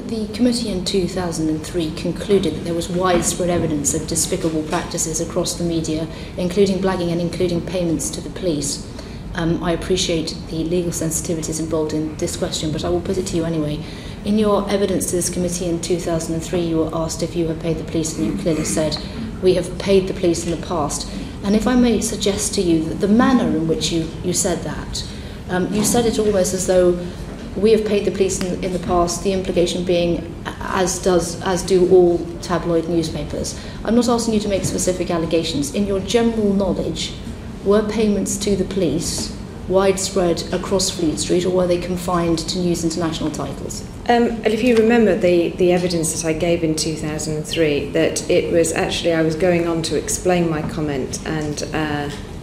the committee in 2003 concluded that there was widespread evidence of despicable practices across the media, including blagging and including payments to the police. I appreciate the legal sensitivities involved in this question, but I will put it to you anyway. In your evidence to this committee in 2003, you were asked if you had paid the police, and you clearly said, "We have paid the police in the past." And if I may suggest to you that the manner in which you said that, you said it almost as though we have paid the police in the past, the implication being as do all tabloid newspapers. I'm not asking you to make specific allegations. In your general knowledge, were payments to the police widespread across Fleet Street, or were they confined to News International titles? And if you remember the evidence that I gave in 2003, that it was actually, I was going on to explain my comment, and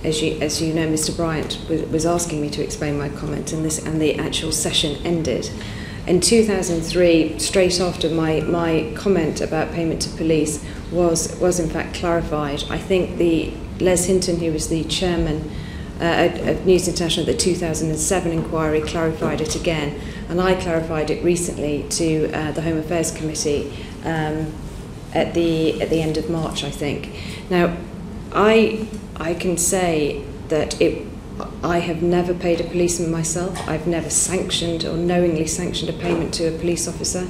as you know, Mr. Bryant was asking me to explain my comment, and the actual session ended. In 2003, straight after my comment about payment to police was in fact clarified. I think Les Hinton, who was the chairman at News International, the 2007 inquiry, clarified it again, and I clarified it recently to the Home Affairs Committee at the end of March, I think. Now, I can say that I have never paid a policeman myself. I've never sanctioned or knowingly sanctioned a payment to a police officer.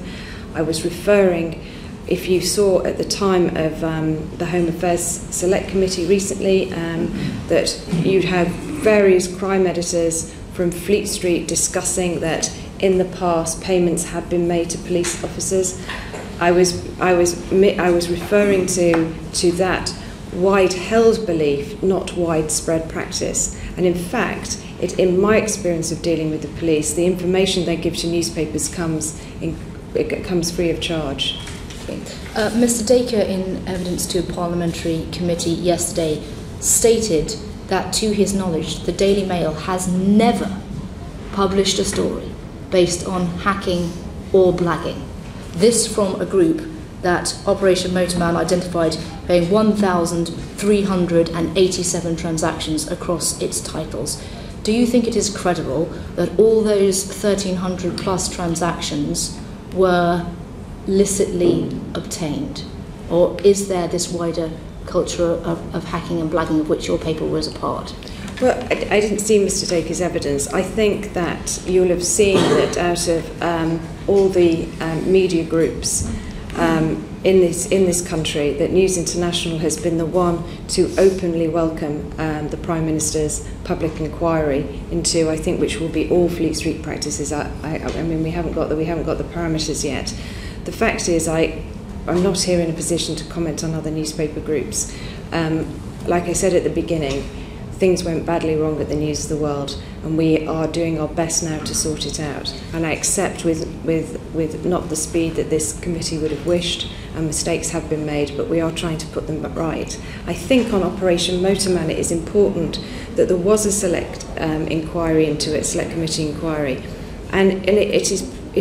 I was referring, if you saw at the time of the Home Affairs Select Committee recently, that you'd have various crime editors from Fleet Street discussing that in the past payments had been made to police officers. I was referring to that wide-held belief, not widespread practice. And in fact, in my experience of dealing with the police, the information they give to newspapers comes free of charge. Mr. Dacre, in evidence to a parliamentary committee yesterday, stated that, to his knowledge, the Daily Mail has never published a story based on hacking or blagging. This from a group that Operation Motorman identified paying 1,387 transactions across its titles. Do you think it is credible that all those 1,300 plus transactions were licitly obtained? Or is there this wider culture of hacking and blagging of which your paper was a part? Well, I didn't see Mr. Dacre's evidence. I think that you'll have seen that out of all the media groups in this country, that News International has been the one to openly welcome the Prime Minister's public inquiry into, I think, which will be all Fleet Street practices. I mean, we haven't got the parameters yet. The fact is, I'm not here in a position to comment on other newspaper groups. Like I said at the beginning, things went badly wrong at the News of the World, and we are doing our best now to sort it out. And I accept with not the speed that this committee would have wished, and mistakes have been made, but we are trying to put them right. I think on Operation Motorman it is important that there was a select inquiry into it, select committee inquiry, and it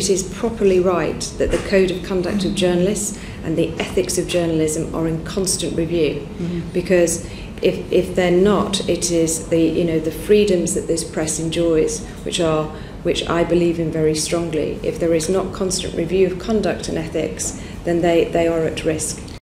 is properly right that the code of conduct of journalists and the ethics of journalism are in constant review, because if they're not, it is the freedoms that this press enjoys, which I believe in very strongly. If there is not constant review of conduct and ethics, then they are at risk.